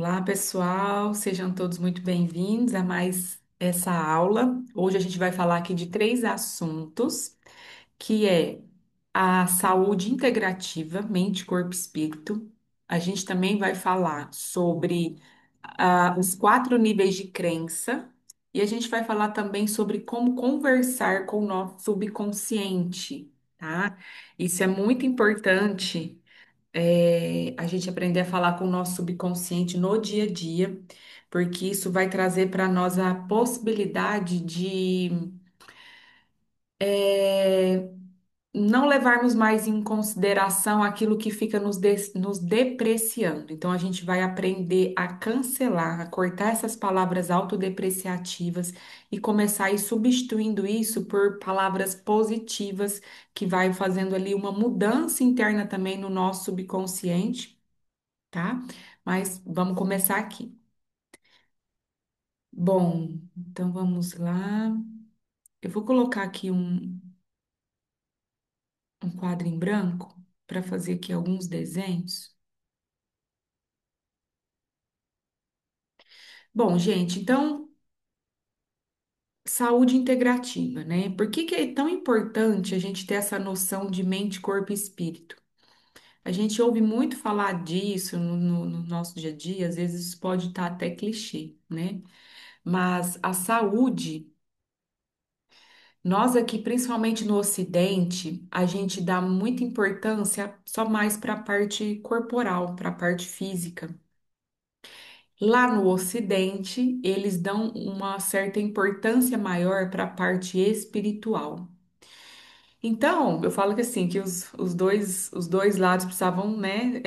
Olá, pessoal, sejam todos muito bem-vindos a mais essa aula. Hoje a gente vai falar aqui de três assuntos, que é a saúde integrativa, mente, corpo e espírito. A gente também vai falar sobre os quatro níveis de crença e a gente vai falar também sobre como conversar com o nosso subconsciente, tá? Isso é muito importante a gente aprender a falar com o nosso subconsciente no dia a dia, porque isso vai trazer para nós a possibilidade de é, não levarmos mais em consideração aquilo que fica nos depreciando. Então, a gente vai aprender a cancelar, a cortar essas palavras autodepreciativas e começar a ir substituindo isso por palavras positivas, que vai fazendo ali uma mudança interna também no nosso subconsciente, tá? Mas vamos começar aqui. Bom, então vamos lá. Eu vou colocar aqui um quadro em branco para fazer aqui alguns desenhos. Bom, gente, então, saúde integrativa, né? Por que que é tão importante a gente ter essa noção de mente, corpo e espírito? A gente ouve muito falar disso no nosso dia a dia, às vezes isso pode estar até clichê, né? Mas a saúde. Nós aqui, principalmente no Ocidente, a gente dá muita importância só mais para a parte corporal, para a parte física. Lá no Ocidente, eles dão uma certa importância maior para a parte espiritual. Então, eu falo que assim, que os dois lados precisavam, né,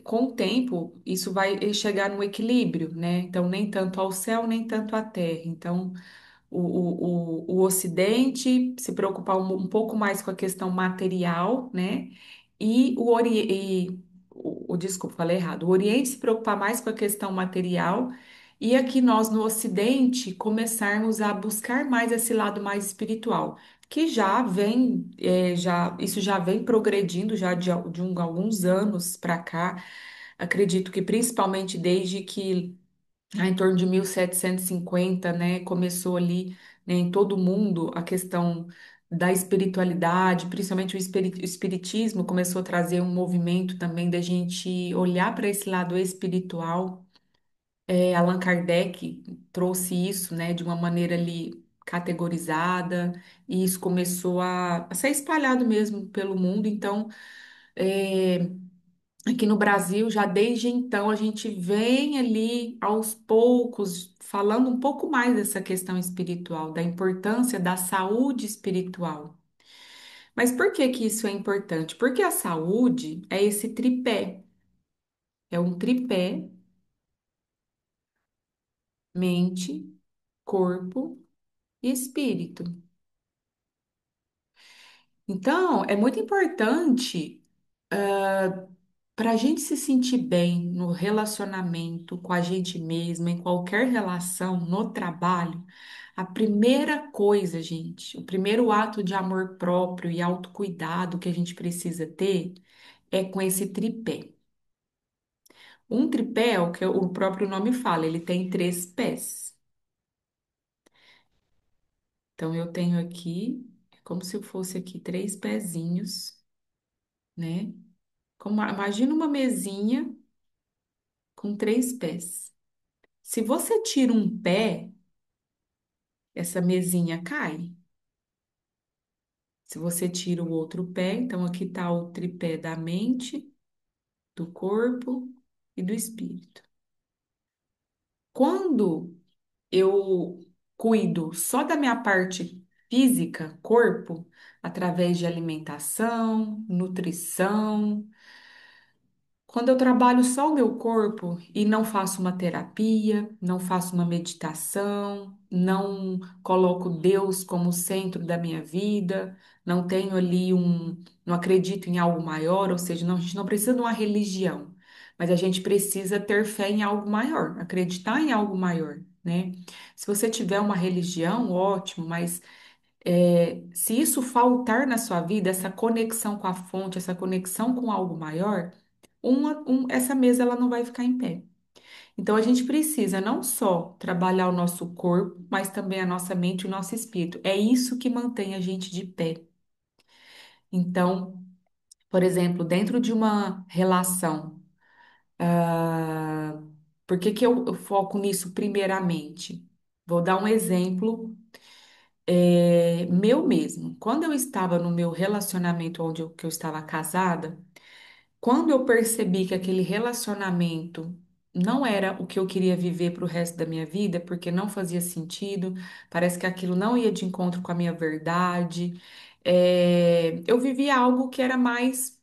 com o tempo, isso vai chegar no equilíbrio, né? Então, nem tanto ao céu, nem tanto à terra. Então, o Ocidente se preocupar um pouco mais com a questão material, né? E desculpa, falei errado. O Oriente se preocupar mais com a questão material e aqui nós no Ocidente começarmos a buscar mais esse lado mais espiritual, que já vem, isso já vem progredindo já alguns anos para cá. Acredito que principalmente desde que em torno de 1750, né, começou ali, né, em todo o mundo a questão da espiritualidade, principalmente o espiritismo começou a trazer um movimento também da gente olhar para esse lado espiritual. Allan Kardec trouxe isso, né, de uma maneira ali categorizada, e isso começou a ser espalhado mesmo pelo mundo. Então, é, aqui no Brasil, já desde então, a gente vem ali aos poucos falando um pouco mais dessa questão espiritual, da importância da saúde espiritual. Mas por que que isso é importante? Porque a saúde é esse tripé, é um tripé, mente, corpo e espírito. Então, é muito importante para a gente se sentir bem no relacionamento com a gente mesma, em qualquer relação, no trabalho, a primeira coisa, gente, o primeiro ato de amor próprio e autocuidado que a gente precisa ter é com esse tripé. Um tripé, é o que o próprio nome fala, ele tem três pés. Então, eu tenho aqui, é como se eu fosse aqui três pezinhos, né? Imagina uma mesinha com três pés. Se você tira um pé, essa mesinha cai. Se você tira o outro pé, então aqui está o tripé da mente, do corpo e do espírito. Quando eu cuido só da minha parte física, corpo, através de alimentação, nutrição, quando eu trabalho só o meu corpo e não faço uma terapia, não faço uma meditação, não coloco Deus como centro da minha vida, não tenho ali não acredito em algo maior, ou seja, a gente não precisa de uma religião, mas a gente precisa ter fé em algo maior, acreditar em algo maior, né? Se você tiver uma religião, ótimo, mas se isso faltar na sua vida, essa conexão com a fonte, essa conexão com algo maior, essa mesa ela não vai ficar em pé. Então a gente precisa não só trabalhar o nosso corpo, mas também a nossa mente e o nosso espírito. É isso que mantém a gente de pé. Então, por exemplo, dentro de uma relação, ah, por que que eu foco nisso primeiramente? Vou dar um exemplo, meu mesmo. Quando eu estava no meu relacionamento que eu estava casada, quando eu percebi que aquele relacionamento não era o que eu queria viver para o resto da minha vida, porque não fazia sentido, parece que aquilo não ia de encontro com a minha verdade, eu vivia algo que era mais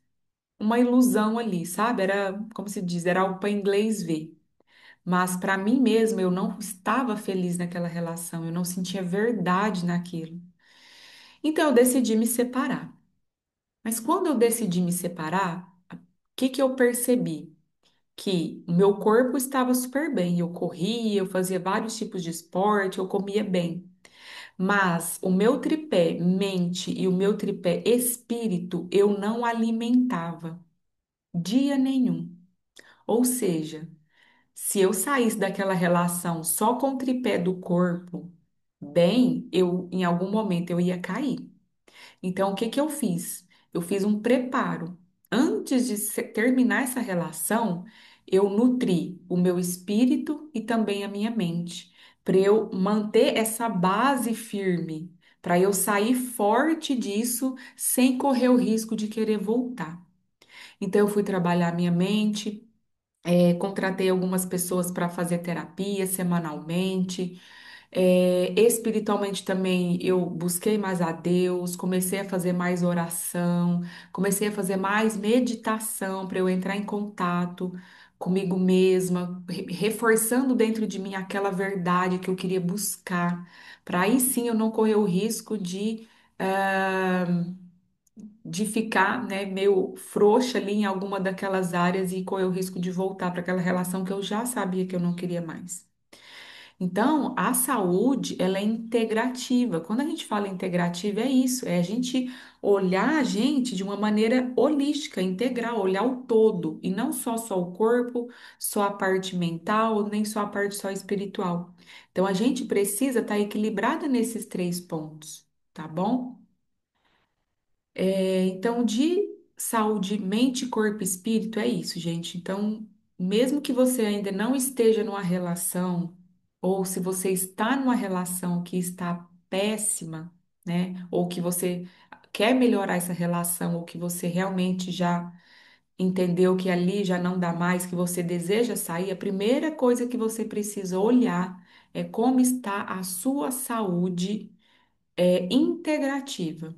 uma ilusão ali, sabe? Era, como se diz, era algo para inglês ver. Mas para mim mesma, eu não estava feliz naquela relação, eu não sentia verdade naquilo. Então eu decidi me separar. Mas quando eu decidi me separar, o que que eu percebi? Que o meu corpo estava super bem, eu corria, eu fazia vários tipos de esporte, eu comia bem. Mas o meu tripé mente e o meu tripé espírito eu não alimentava dia nenhum. Ou seja, se eu saísse daquela relação só com o tripé do corpo bem, eu em algum momento eu ia cair. Então, o que que eu fiz? Eu fiz um preparo. Antes de terminar essa relação, eu nutri o meu espírito e também a minha mente, para eu manter essa base firme, para eu sair forte disso sem correr o risco de querer voltar. Então, eu fui trabalhar a minha mente, contratei algumas pessoas para fazer terapia semanalmente. Espiritualmente também eu busquei mais a Deus, comecei a fazer mais oração, comecei a fazer mais meditação para eu entrar em contato comigo mesma, reforçando dentro de mim aquela verdade que eu queria buscar, para aí sim eu não correr o risco ah, de ficar, né, meio frouxa ali em alguma daquelas áreas e correr o risco de voltar para aquela relação que eu já sabia que eu não queria mais. Então, a saúde, ela é integrativa. Quando a gente fala integrativa, é isso, é a gente olhar a gente de uma maneira holística, integral, olhar o todo, e não só o corpo, só a parte mental, nem só a parte só espiritual. Então, a gente precisa estar equilibrada nesses três pontos, tá bom? Então, de saúde, mente, corpo e espírito, é isso, gente. Então, mesmo que você ainda não esteja numa relação, ou se você está numa relação que está péssima, né? Ou que você quer melhorar essa relação, ou que você realmente já entendeu que ali já não dá mais, que você deseja sair, a primeira coisa que você precisa olhar é como está a sua saúde, integrativa.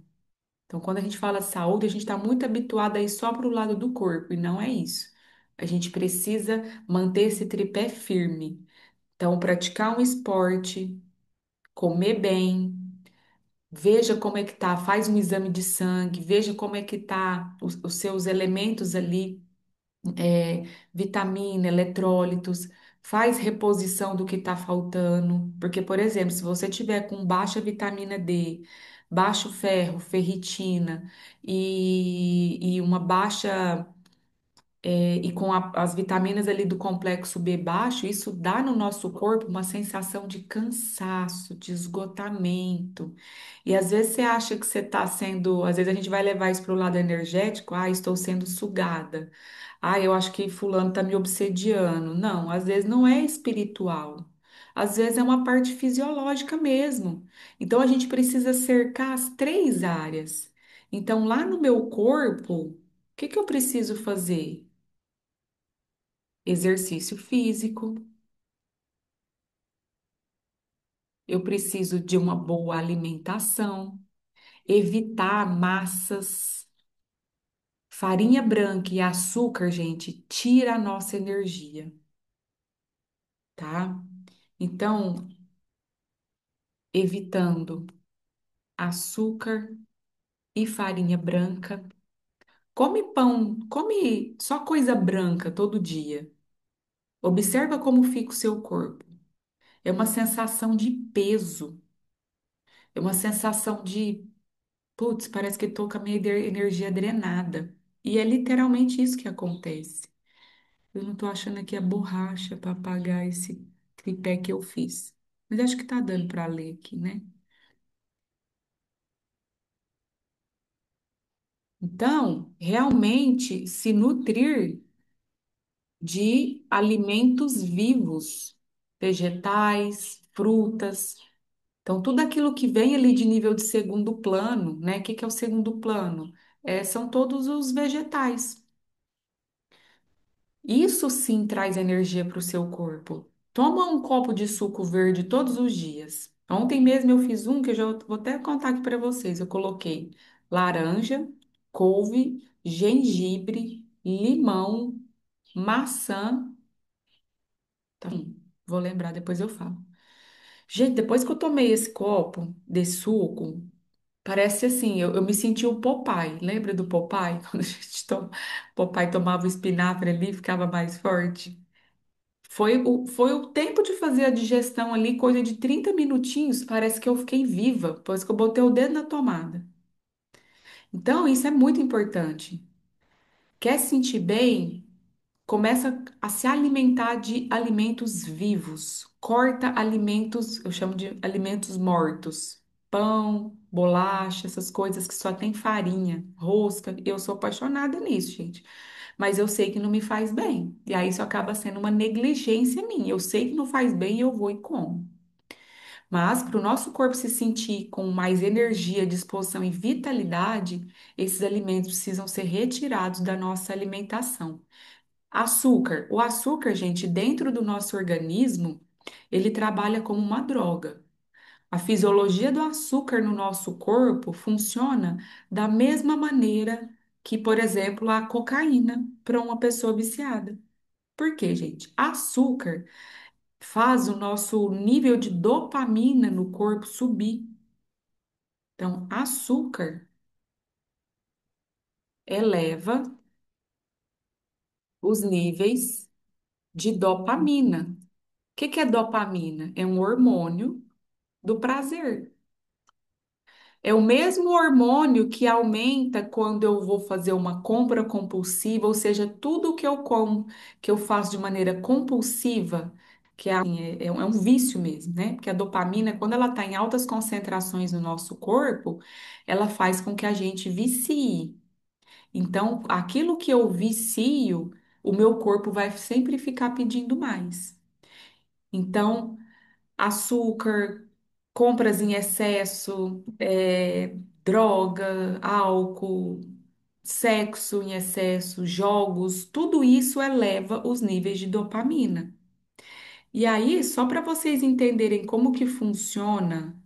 Então, quando a gente fala saúde, a gente está muito habituado a ir só para o lado do corpo, e não é isso. A gente precisa manter esse tripé firme. Então, praticar um esporte, comer bem, veja como é que tá, faz um exame de sangue, veja como é que tá os seus elementos ali, é, vitamina, eletrólitos, faz reposição do que está faltando. Porque, por exemplo, se você tiver com baixa vitamina D, baixo ferro, ferritina e uma baixa e com as vitaminas ali do complexo B baixo, isso dá no nosso corpo uma sensação de cansaço, de esgotamento. E às vezes você acha que você está sendo, às vezes a gente vai levar isso para o lado energético, estou sendo sugada. Eu acho que fulano está me obsediando. Não, às vezes não é espiritual. Às vezes é uma parte fisiológica mesmo. Então a gente precisa cercar as três áreas. Então, lá no meu corpo, o que que eu preciso fazer? Exercício físico, eu preciso de uma boa alimentação, evitar massas, farinha branca e açúcar, gente, tira a nossa energia, tá? Então, evitando açúcar e farinha branca. Come pão, come só coisa branca todo dia. Observa como fica o seu corpo. É uma sensação de peso, é uma sensação de putz, parece que tô com a minha energia drenada. E é literalmente isso que acontece. Eu não tô achando aqui a borracha para apagar esse tripé que eu fiz. Mas acho que tá dando para ler aqui, né? Então, realmente se nutrir de alimentos vivos, vegetais, frutas. Então, tudo aquilo que vem ali de nível de segundo plano, né? O que que é o segundo plano? São todos os vegetais. Isso sim traz energia para o seu corpo. Toma um copo de suco verde todos os dias. Ontem mesmo eu fiz um que eu já vou até contar aqui para vocês. Eu coloquei laranja, couve, gengibre, limão, maçã. Tá, vou lembrar, depois eu falo. Gente, depois que eu tomei esse copo de suco, parece assim, eu me senti o Popeye. Lembra do Popeye? Quando a gente Popeye tomava o espinafre ali, ficava mais forte. Foi o tempo de fazer a digestão ali, coisa de 30 minutinhos, parece que eu fiquei viva, depois que eu botei o dedo na tomada. Então, isso é muito importante. Quer se sentir bem? Começa a se alimentar de alimentos vivos. Corta alimentos, eu chamo de alimentos mortos. Pão, bolacha, essas coisas que só tem farinha, rosca. Eu sou apaixonada nisso, gente. Mas eu sei que não me faz bem. E aí isso acaba sendo uma negligência minha. Eu sei que não faz bem e eu vou e como. Mas para o nosso corpo se sentir com mais energia, disposição e vitalidade, esses alimentos precisam ser retirados da nossa alimentação. Açúcar. O açúcar, gente, dentro do nosso organismo, ele trabalha como uma droga. A fisiologia do açúcar no nosso corpo funciona da mesma maneira que, por exemplo, a cocaína para uma pessoa viciada. Por quê, gente? Açúcar faz o nosso nível de dopamina no corpo subir. Então, açúcar eleva os níveis de dopamina. O que que é dopamina? É um hormônio do prazer. É o mesmo hormônio que aumenta quando eu vou fazer uma compra compulsiva, ou seja, tudo que eu como, que eu faço de maneira compulsiva, que é, assim, é um vício mesmo, né? Porque a dopamina, quando ela está em altas concentrações no nosso corpo, ela faz com que a gente vicie. Então, aquilo que eu vicio, o meu corpo vai sempre ficar pedindo mais. Então, açúcar, compras em excesso, droga, álcool, sexo em excesso, jogos, tudo isso eleva os níveis de dopamina. E aí, só para vocês entenderem como que funciona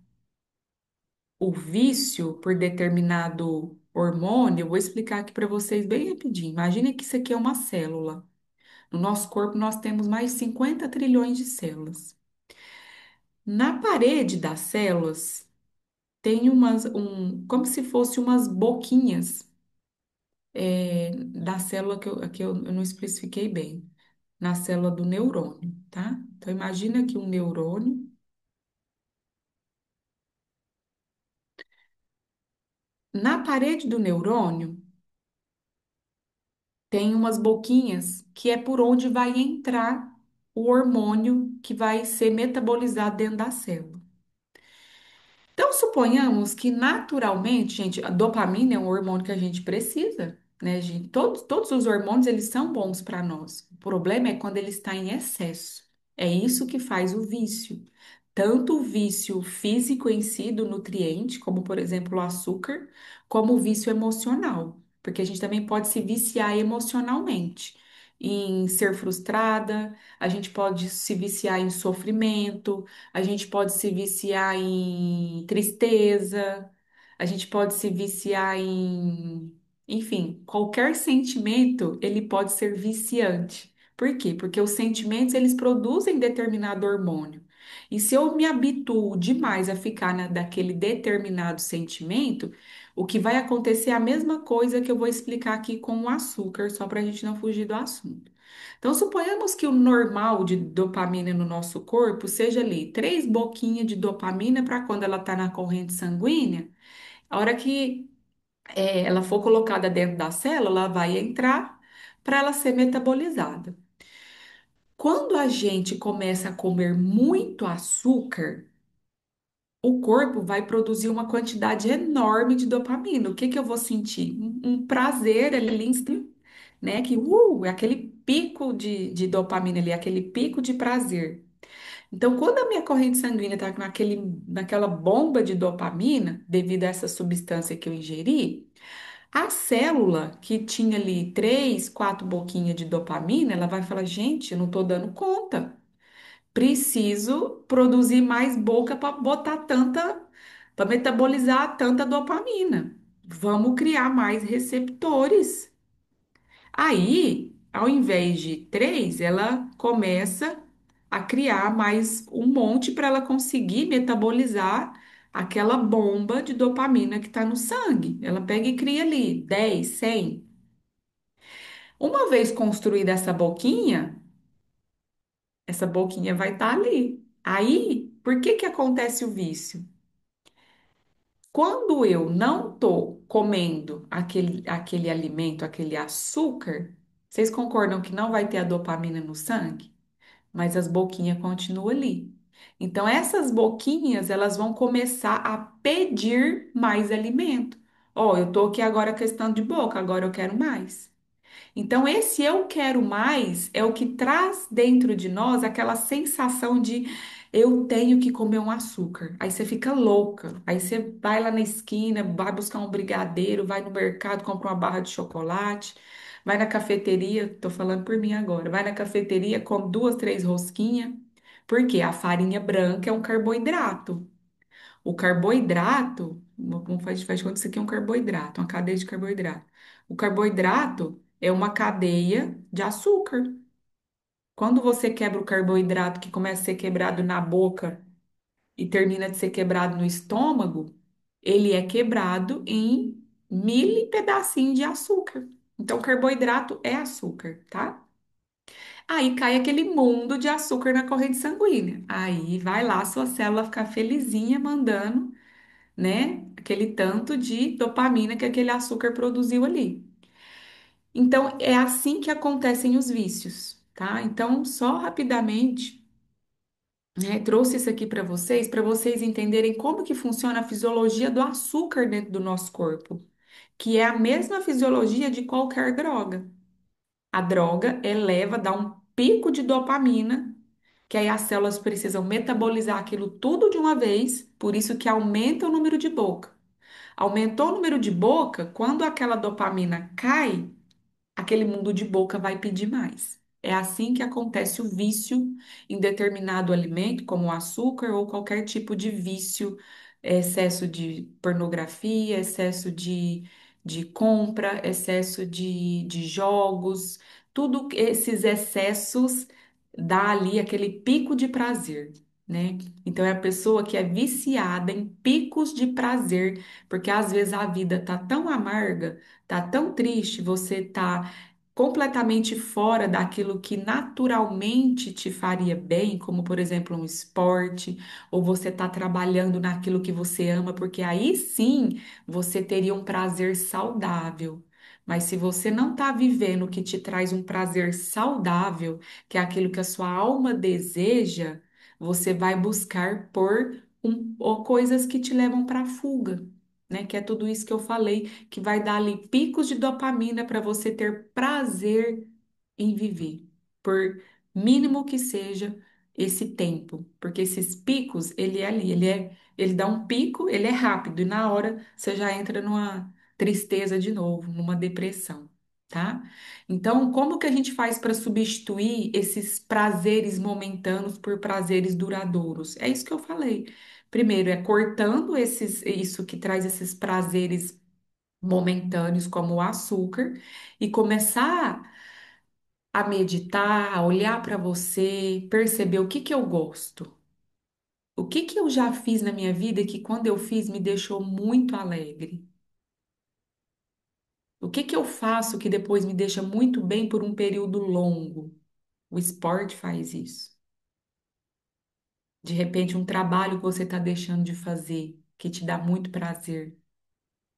o vício por determinado hormônio, eu vou explicar aqui para vocês bem rapidinho. Imagine que isso aqui é uma célula. No nosso corpo, nós temos mais 50 trilhões de células. Na parede das células, tem como se fosse umas boquinhas da célula que eu não especifiquei bem, na célula do neurônio, tá? Então, imagina que um neurônio, na parede do neurônio, tem umas boquinhas que é por onde vai entrar o hormônio que vai ser metabolizado dentro da célula. Então, suponhamos que naturalmente, gente, a dopamina é um hormônio que a gente precisa, né, gente? Todos os hormônios, eles são bons para nós. O problema é quando ele está em excesso. É isso que faz o vício. Tanto o vício físico em si, do nutriente, como, por exemplo, o açúcar, como o vício emocional. Porque a gente também pode se viciar emocionalmente. Em ser frustrada, a gente pode se viciar em sofrimento, a gente pode se viciar em tristeza, a gente pode se viciar enfim, qualquer sentimento, ele pode ser viciante. Por quê? Porque os sentimentos, eles produzem determinado hormônio. E se eu me habituo demais a ficar daquele determinado sentimento, o que vai acontecer é a mesma coisa que eu vou explicar aqui com o açúcar, só para a gente não fugir do assunto. Então, suponhamos que o normal de dopamina no nosso corpo seja ali 3 boquinhas de dopamina para quando ela está na corrente sanguínea, a hora que ela for colocada dentro da célula, ela vai entrar para ela ser metabolizada. Quando a gente começa a comer muito açúcar, o corpo vai produzir uma quantidade enorme de dopamina. O que que eu vou sentir? Um prazer ali, né? É aquele pico de dopamina ali, aquele pico de prazer. Então, quando a minha corrente sanguínea está naquela bomba de dopamina, devido a essa substância que eu ingeri, a célula que tinha ali três, quatro boquinhas de dopamina, ela vai falar: gente, eu não estou dando conta. Preciso produzir mais boca para botar para metabolizar tanta dopamina. Vamos criar mais receptores. Aí, ao invés de três, ela começa a criar mais um monte para ela conseguir metabolizar aquela bomba de dopamina que está no sangue. Ela pega e cria ali 10, 100. Uma vez construída essa boquinha vai estar ali. Aí, por que que acontece o vício? Quando eu não tô comendo aquele alimento, aquele açúcar, vocês concordam que não vai ter a dopamina no sangue? Mas as boquinhas continuam ali. Então, essas boquinhas, elas vão começar a pedir mais alimento. Ó, eu tô aqui agora questão de boca, agora eu quero mais. Então, esse eu quero mais é o que traz dentro de nós aquela sensação de eu tenho que comer um açúcar. Aí você fica louca. Aí você vai lá na esquina, vai buscar um brigadeiro, vai no mercado, compra uma barra de chocolate, vai na cafeteria, tô falando por mim agora, vai na cafeteria, come duas, três rosquinhas. Porque a farinha branca é um carboidrato. O carboidrato, faz de conta que isso aqui é um carboidrato, uma cadeia de carboidrato. O carboidrato é uma cadeia de açúcar. Quando você quebra o carboidrato que começa a ser quebrado na boca e termina de ser quebrado no estômago, ele é quebrado em mil pedacinhos de açúcar. Então, carboidrato é açúcar, tá? Aí cai aquele mundo de açúcar na corrente sanguínea. Aí vai lá sua célula ficar felizinha mandando, né? Aquele tanto de dopamina que aquele açúcar produziu ali. Então, é assim que acontecem os vícios, tá? Então, só rapidamente, né, trouxe isso aqui para vocês entenderem como que funciona a fisiologia do açúcar dentro do nosso corpo, que é a mesma fisiologia de qualquer droga. A droga eleva, dá um pico de dopamina, que aí as células precisam metabolizar aquilo tudo de uma vez, por isso que aumenta o número de boca. Aumentou o número de boca, quando aquela dopamina cai, aquele mundo de boca vai pedir mais. É assim que acontece o vício em determinado alimento, como o açúcar ou qualquer tipo de vício, excesso de pornografia, excesso de compra, excesso de jogos, tudo esses excessos dá ali aquele pico de prazer, né? Então é a pessoa que é viciada em picos de prazer, porque às vezes a vida tá tão amarga, tá tão triste, você tá completamente fora daquilo que naturalmente te faria bem, como por exemplo um esporte, ou você tá trabalhando naquilo que você ama, porque aí sim você teria um prazer saudável. Mas se você não está vivendo o que te traz um prazer saudável, que é aquilo que a sua alma deseja, você vai buscar ou coisas que te levam para a fuga, né? Que é tudo isso que eu falei, que vai dar ali picos de dopamina para você ter prazer em viver, por mínimo que seja esse tempo, porque esses picos, ele é ali, ele dá um pico, ele é rápido e na hora você já entra numa tristeza de novo, numa depressão, tá? Então, como que a gente faz para substituir esses prazeres momentâneos por prazeres duradouros? É isso que eu falei. Primeiro é cortando isso que traz esses prazeres momentâneos, como o açúcar, e começar a meditar, a olhar para você, perceber o que que eu gosto. O que que eu já fiz na minha vida que quando eu fiz me deixou muito alegre? O que que eu faço que depois me deixa muito bem por um período longo? O esporte faz isso. De repente, um trabalho que você está deixando de fazer, que te dá muito prazer.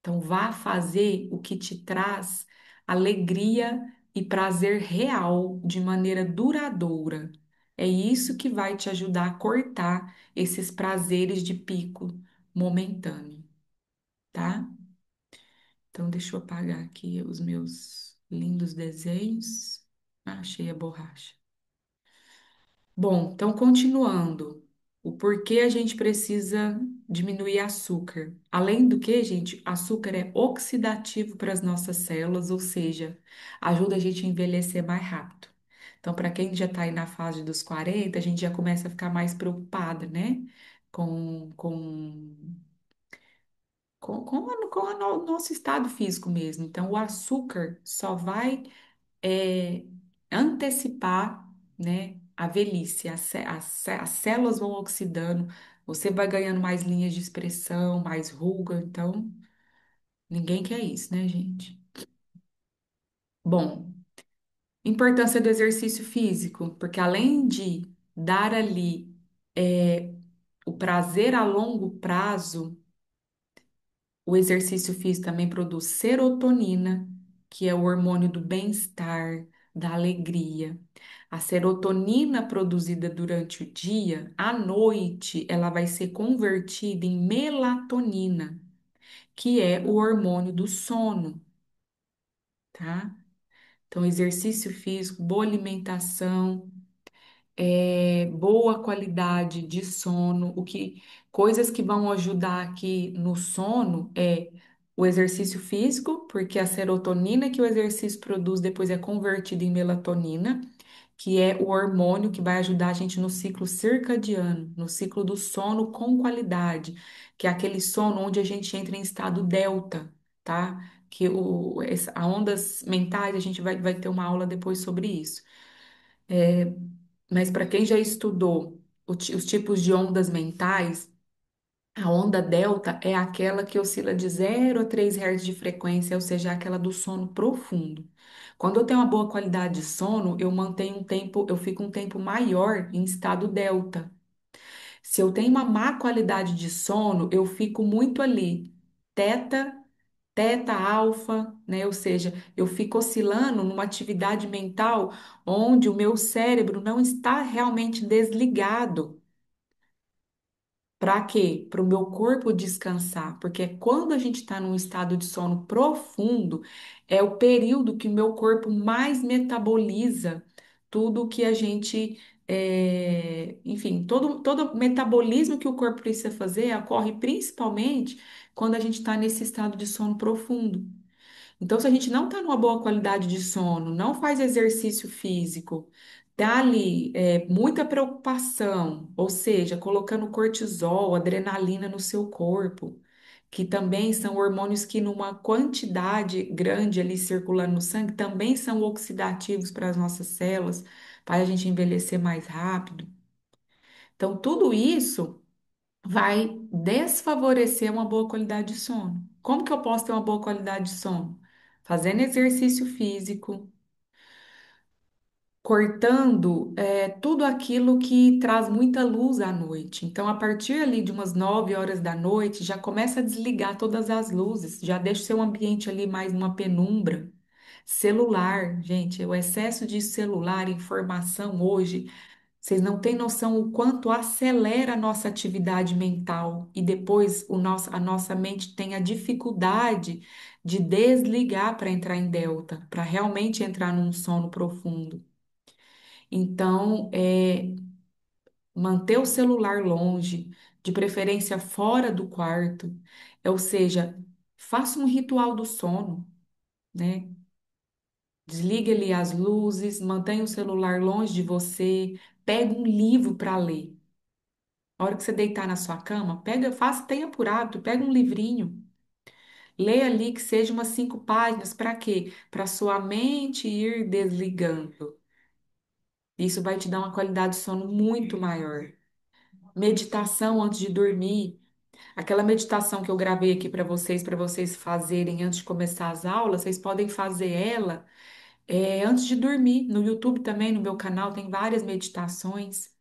Então, vá fazer o que te traz alegria e prazer real de maneira duradoura. É isso que vai te ajudar a cortar esses prazeres de pico momentâneo, tá? Então, deixa eu apagar aqui os meus lindos desenhos. Ah, achei a borracha. Bom, então continuando, o porquê a gente precisa diminuir açúcar. Além do que, gente, açúcar é oxidativo para as nossas células, ou seja, ajuda a gente a envelhecer mais rápido. Então, para quem já está aí na fase dos 40, a gente já começa a ficar mais preocupada, né? Com, com, com o nosso estado físico mesmo. Então, o açúcar só vai é, antecipar, né, a velhice. As células vão oxidando, você vai ganhando mais linhas de expressão, mais ruga, então ninguém quer isso, né, gente? Bom, importância do exercício físico, porque além de dar ali o prazer a longo prazo, o exercício físico também produz serotonina, que é o hormônio do bem-estar, da alegria. A serotonina produzida durante o dia, à noite, ela vai ser convertida em melatonina, que é o hormônio do sono, tá? Então, exercício físico, boa alimentação, boa qualidade de sono, coisas que vão ajudar aqui no sono é o exercício físico, porque a serotonina que o exercício produz depois é convertida em melatonina, que é o hormônio que vai ajudar a gente no ciclo circadiano, no ciclo do sono com qualidade, que é aquele sono onde a gente entra em estado delta, tá? A ondas mentais, a gente vai ter uma aula depois sobre isso. Mas para quem já estudou os tipos de ondas mentais, a onda delta é aquela que oscila de 0 a 3 Hz de frequência, ou seja, aquela do sono profundo. Quando eu tenho uma boa qualidade de sono, eu mantenho um tempo, eu fico um tempo maior em estado delta. Se eu tenho uma má qualidade de sono, eu fico muito ali, teta, teta, alfa, né? Ou seja, eu fico oscilando numa atividade mental onde o meu cérebro não está realmente desligado. Para quê? Para o meu corpo descansar, porque é quando a gente está num estado de sono profundo, é o período que o meu corpo mais metaboliza tudo que a gente, enfim, todo o metabolismo que o corpo precisa fazer ocorre principalmente quando a gente está nesse estado de sono profundo. Então, se a gente não está numa boa qualidade de sono, não faz exercício físico, tá ali muita preocupação, ou seja, colocando cortisol, adrenalina no seu corpo, que também são hormônios que, numa quantidade grande ali circulando no sangue, também são oxidativos para as nossas células, para a gente envelhecer mais rápido. Então, tudo isso vai desfavorecer uma boa qualidade de sono. Como que eu posso ter uma boa qualidade de sono? Fazendo exercício físico, cortando tudo aquilo que traz muita luz à noite. Então, a partir ali de umas 9 horas da noite, já começa a desligar todas as luzes, já deixa o seu ambiente ali mais numa penumbra. Celular, gente, o excesso de celular, informação hoje. Vocês não têm noção o quanto acelera a nossa atividade mental e depois a nossa mente tem a dificuldade de desligar para entrar em delta, para realmente entrar num sono profundo. Então, manter o celular longe, de preferência fora do quarto, ou seja, faça um ritual do sono, né? Desligue ali as luzes, mantenha o celular longe de você, pega um livro para ler. A hora que você deitar na sua cama, tenha por hábito, pega um livrinho, leia ali que seja umas 5 páginas, para quê? Para sua mente ir desligando. Isso vai te dar uma qualidade de sono muito maior. Meditação antes de dormir. Aquela meditação que eu gravei aqui para vocês fazerem antes de começar as aulas, vocês podem fazer ela antes de dormir. No YouTube também, no meu canal, tem várias meditações.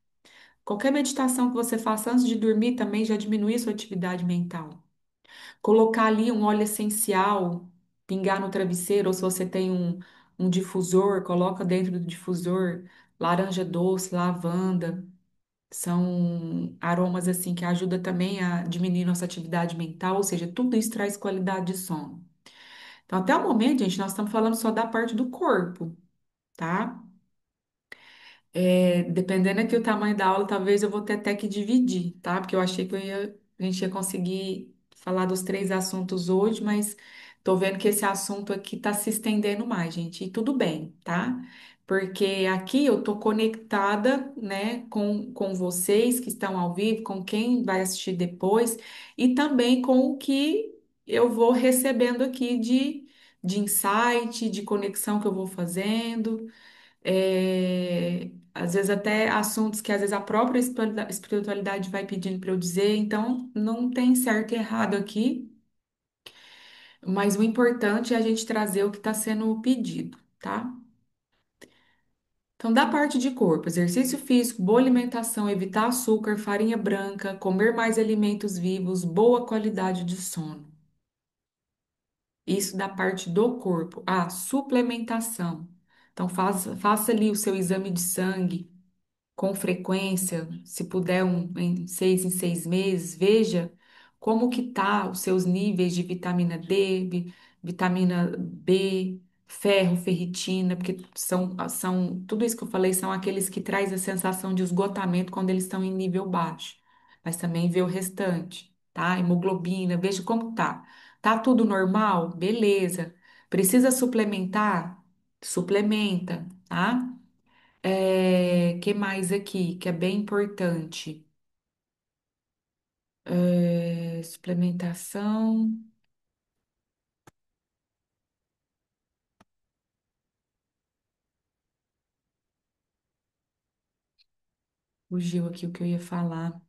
Qualquer meditação que você faça antes de dormir também já diminui a sua atividade mental. Colocar ali um óleo essencial, pingar no travesseiro, ou se você tem um difusor, coloca dentro do difusor laranja doce, lavanda. São aromas assim que ajudam também a diminuir nossa atividade mental, ou seja, tudo isso traz qualidade de sono. Então, até o momento, gente, nós estamos falando só da parte do corpo, tá? Dependendo aqui o tamanho da aula, talvez eu vou ter até que dividir, tá? Porque eu achei que a gente ia conseguir falar dos três assuntos hoje, mas tô vendo que esse assunto aqui tá se estendendo mais, gente. E tudo bem, tá? Porque aqui eu tô conectada, né, com vocês que estão ao vivo, com quem vai assistir depois, e também com o que eu vou recebendo aqui de insight, de conexão que eu vou fazendo às vezes até assuntos que às vezes a própria espiritualidade vai pedindo para eu dizer, então não tem certo e errado aqui, mas o importante é a gente trazer o que está sendo pedido, tá? Então, da parte de corpo, exercício físico, boa alimentação, evitar açúcar, farinha branca, comer mais alimentos vivos, boa qualidade de sono. Isso da parte do corpo. A suplementação. Então, faça ali o seu exame de sangue com frequência, se puder em 6 meses, veja como que tá os seus níveis de vitamina D, vitamina B, ferro, ferritina, porque tudo isso que eu falei são aqueles que traz a sensação de esgotamento quando eles estão em nível baixo. Mas também vê o restante, tá? Hemoglobina, veja como tá. Tá tudo normal? Beleza. Precisa suplementar? Suplementa, tá? Que mais aqui, que é bem importante? Suplementação. Fugiu aqui o que eu ia falar.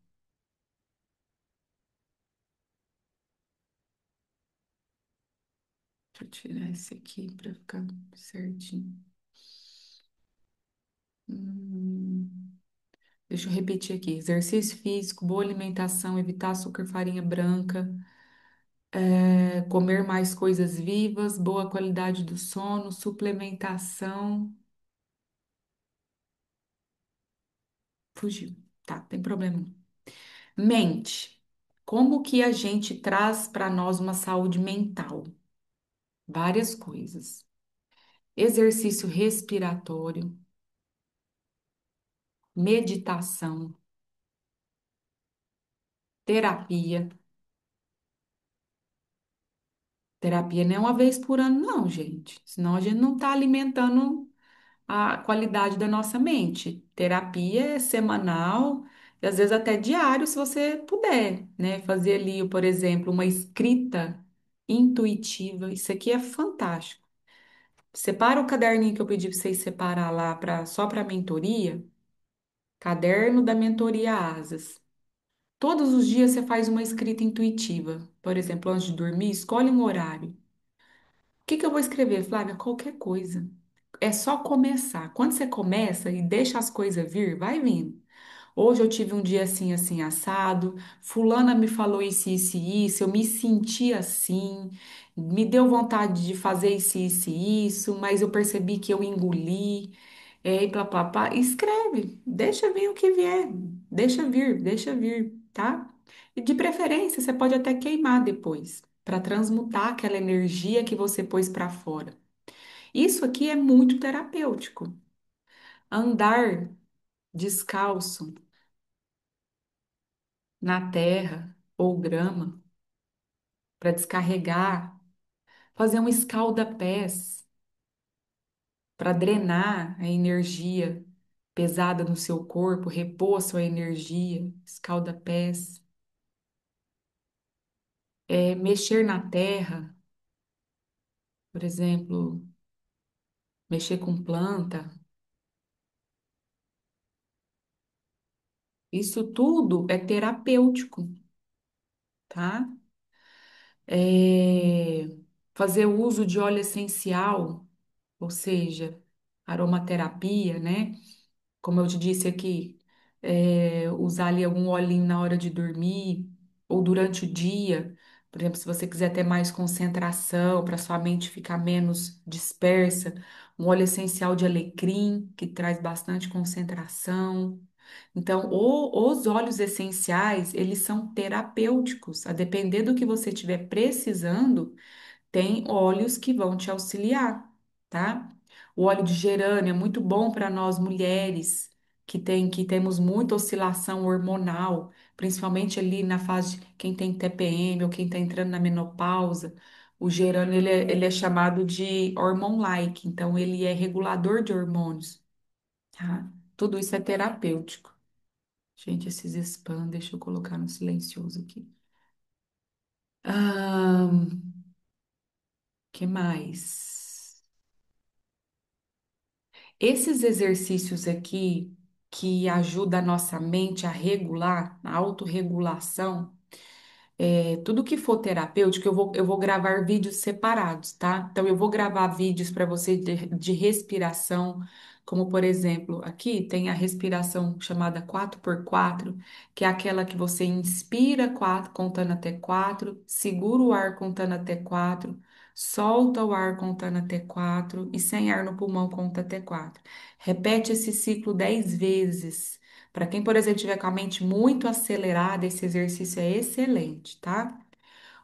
Deixa eu tirar esse aqui para ficar certinho. Hum, deixa eu repetir aqui. Exercício físico, boa alimentação, evitar açúcar, farinha branca, comer mais coisas vivas, boa qualidade do sono, suplementação. Fugiu. Tá, tem problema não. Mente. Como que a gente traz para nós uma saúde mental? Várias coisas. Exercício respiratório, meditação, terapia. Terapia não é uma vez por ano, não, gente. Senão a gente não está alimentando a qualidade da nossa mente. Terapia é semanal e às vezes até diário, se você puder, né? Fazer ali, por exemplo, uma escrita intuitiva. Isso aqui é fantástico. Separa o caderninho que eu pedi para vocês separar lá só para mentoria. Caderno da mentoria Asas. Todos os dias você faz uma escrita intuitiva. Por exemplo, antes de dormir, escolhe um horário. O que que eu vou escrever, Flávia? Qualquer coisa. É só começar. Quando você começa e deixa as coisas vir, vai vindo. Hoje eu tive um dia assim, assim, assado. Fulana me falou isso, isso. Eu me senti assim. Me deu vontade de fazer isso, mas eu percebi que eu engoli. E plá, plá, plá. Escreve. Deixa vir o que vier. Deixa vir, tá? E de preferência, você pode até queimar depois, para transmutar aquela energia que você pôs para fora. Isso aqui é muito terapêutico. Andar descalço na terra ou grama para descarregar, fazer um escalda-pés para drenar a energia pesada no seu corpo, repor a sua energia, escalda-pés, mexer na terra, por exemplo, mexer com planta. Isso tudo é terapêutico, tá? É, fazer uso de óleo essencial, ou seja, aromaterapia, né? Como eu te disse aqui, usar ali algum olhinho na hora de dormir ou durante o dia. Por exemplo, se você quiser ter mais concentração, para sua mente ficar menos dispersa, um óleo essencial de alecrim, que traz bastante concentração. Então, os óleos essenciais, eles são terapêuticos. A depender do que você estiver precisando, tem óleos que vão te auxiliar, tá? O óleo de gerânio é muito bom para nós mulheres que temos muita oscilação hormonal, principalmente ali na fase de quem tem TPM ou quem está entrando na menopausa. O gerânio ele é chamado de hormone-like, então ele é regulador de hormônios, tá? Tudo isso é terapêutico. Gente, esses spam, deixa eu colocar no silencioso aqui. Que mais? Esses exercícios aqui que ajudam a nossa mente a regular, a autorregulação, tudo que for terapêutico, eu vou gravar vídeos separados, tá? Então, eu vou gravar vídeos para você de respiração, como por exemplo, aqui tem a respiração chamada 4x4, que é aquela que você inspira quatro, contando até 4, segura o ar contando até 4, solta o ar contando até 4 e sem ar no pulmão conta até 4. Repete esse ciclo 10 vezes. Para quem, por exemplo, tiver com a mente muito acelerada, esse exercício é excelente, tá?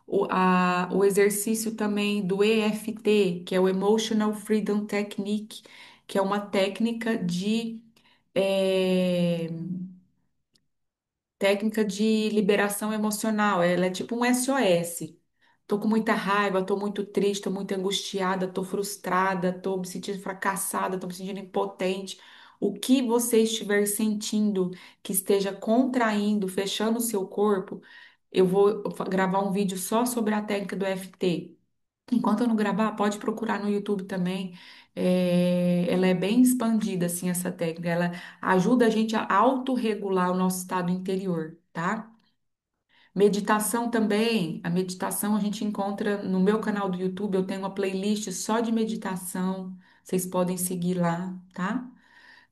O exercício também do EFT, que é o Emotional Freedom Technique, que é uma técnica eh, técnica de liberação emocional. Ela é tipo um SOS. Tô com muita raiva, tô muito triste, tô muito angustiada, tô frustrada, tô me sentindo fracassada, tô me sentindo impotente. O que você estiver sentindo que esteja contraindo, fechando o seu corpo, eu vou gravar um vídeo só sobre a técnica do FT. Enquanto eu não gravar, pode procurar no YouTube também. Ela é bem expandida, assim, essa técnica. Ela ajuda a gente a autorregular o nosso estado interior, tá? Meditação também. A meditação a gente encontra no meu canal do YouTube. Eu tenho uma playlist só de meditação. Vocês podem seguir lá, tá?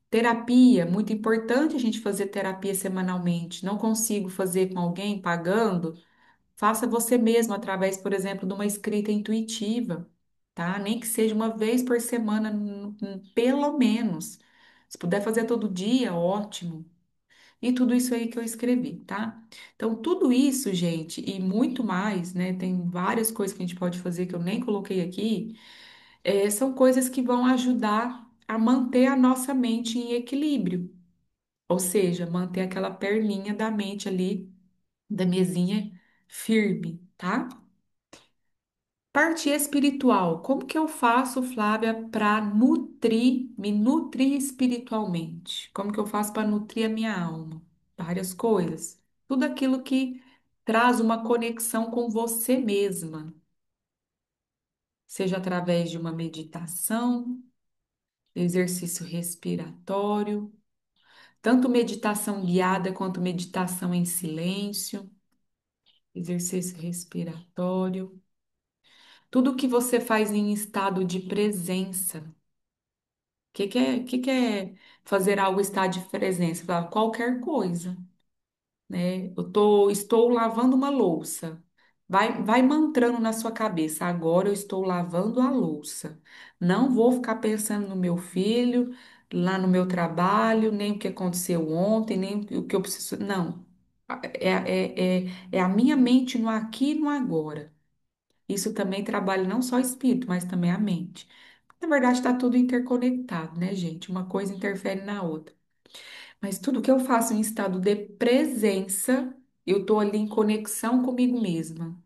Terapia, muito importante a gente fazer terapia semanalmente. Não consigo fazer com alguém pagando. Faça você mesmo através, por exemplo, de uma escrita intuitiva, tá? Nem que seja uma vez por semana, pelo menos. Se puder fazer todo dia, ótimo. E tudo isso aí que eu escrevi, tá? Então, tudo isso, gente, e muito mais, né? Tem várias coisas que a gente pode fazer que eu nem coloquei aqui, são coisas que vão ajudar a manter a nossa mente em equilíbrio. Ou seja, manter aquela perninha da mente ali, da mesinha firme, tá? Parte espiritual. Como que eu faço, Flávia, para me nutrir espiritualmente? Como que eu faço para nutrir a minha alma? Várias coisas. Tudo aquilo que traz uma conexão com você mesma, seja através de uma meditação, exercício respiratório, tanto meditação guiada quanto meditação em silêncio, exercício respiratório. Tudo que você faz em estado de presença. Que é fazer algo estar de presença? Falar qualquer coisa, né? Estou lavando uma louça. Vai mantrando na sua cabeça. Agora eu estou lavando a louça. Não vou ficar pensando no meu filho, lá no meu trabalho, nem o que aconteceu ontem, nem o que eu preciso. Não. É a minha mente no aqui e no agora. Isso também trabalha não só o espírito, mas também a mente. Na verdade, está tudo interconectado, né, gente? Uma coisa interfere na outra. Mas tudo que eu faço em estado de presença, eu estou ali em conexão comigo mesma.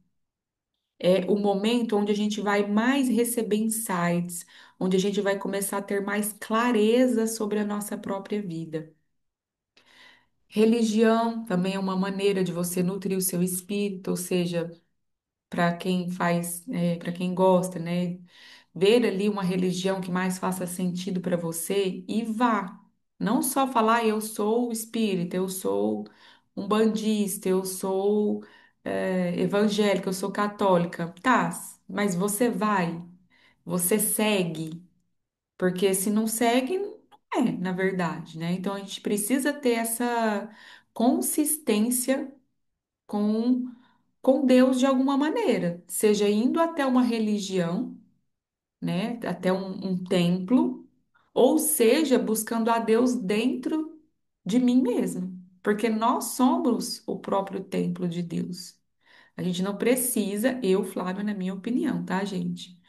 É o momento onde a gente vai mais receber insights, onde a gente vai começar a ter mais clareza sobre a nossa própria vida. Religião também é uma maneira de você nutrir o seu espírito, ou seja, para quem faz, para quem gosta, né? Ver ali uma religião que mais faça sentido para você e vá. Não só falar, "Ah, eu sou espírita, eu sou umbandista, eu sou evangélica, eu sou católica. Tá, mas você vai, você segue, porque se não segue, não é, na verdade, né? Então a gente precisa ter essa consistência com com Deus de alguma maneira, seja indo até uma religião, né, até um templo, ou seja, buscando a Deus dentro de mim mesmo, porque nós somos o próprio templo de Deus. A gente não precisa, eu, Flávia, na minha opinião, tá, gente?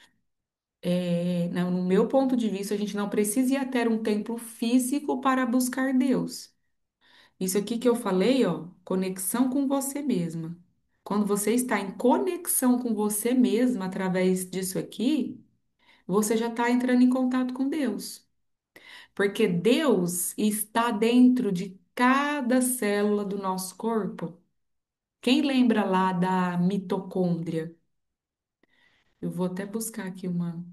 No meu ponto de vista, a gente não precisa ir até um templo físico para buscar Deus. Isso aqui que eu falei, ó, conexão com você mesma. Quando você está em conexão com você mesma através disso aqui, você já está entrando em contato com Deus. Porque Deus está dentro de cada célula do nosso corpo. Quem lembra lá da mitocôndria? Eu vou até buscar aqui uma.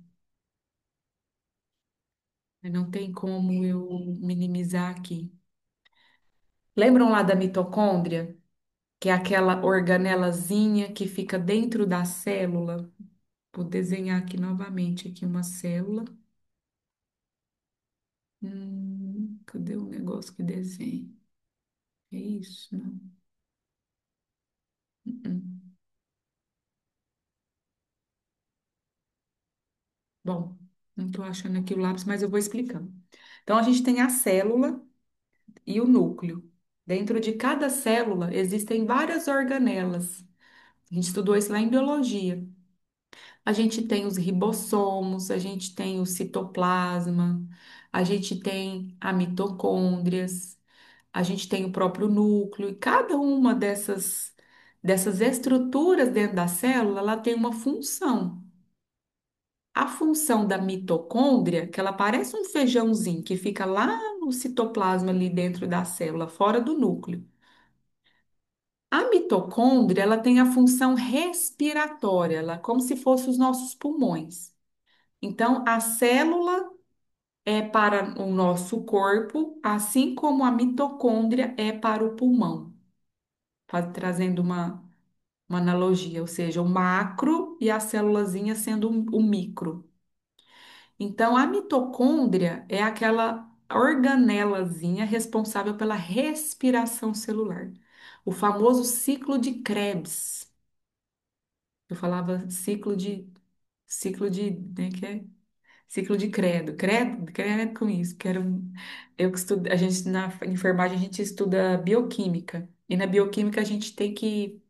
Não tem como eu minimizar aqui. Lembram lá da mitocôndria? Que é aquela organelazinha que fica dentro da célula. Vou desenhar aqui novamente aqui uma célula. Cadê o negócio que desenha? É isso, não? Hum. Bom, não estou achando aqui o lápis, mas eu vou explicando. Então, a gente tem a célula e o núcleo. Dentro de cada célula existem várias organelas. A gente estudou isso lá em biologia. A gente tem os ribossomos, a gente tem o citoplasma, a gente tem a mitocôndrias, a gente tem o próprio núcleo, e cada uma dessas estruturas dentro da célula, ela tem uma função. A função da mitocôndria, que ela parece um feijãozinho que fica lá no citoplasma ali dentro da célula, fora do núcleo. A mitocôndria, ela tem a função respiratória, ela é como se fosse os nossos pulmões. Então, a célula é para o nosso corpo, assim como a mitocôndria é para o pulmão, trazendo uma analogia, ou seja, o macro e a célulazinha sendo o micro. Então, a mitocôndria é aquela organelazinha responsável pela respiração celular, o famoso ciclo de Krebs. Eu falava ciclo de, né, que é ciclo de credo com isso, eu que estudo, a gente na enfermagem a gente estuda bioquímica, e na bioquímica a gente tem que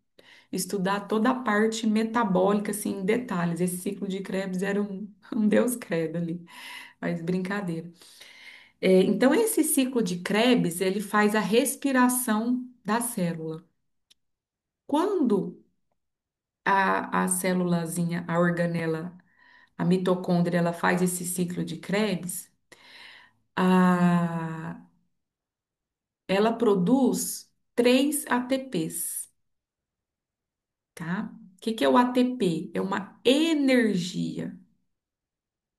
estudar toda a parte metabólica, assim, em detalhes. Esse ciclo de Krebs era um Deus credo ali, mas brincadeira. Então, esse ciclo de Krebs, ele faz a respiração da célula. Quando a célulazinha, a organela, a mitocôndria, ela faz esse ciclo de Krebs, a, ela produz 3 ATPs, tá? O que que é o ATP? É uma energia.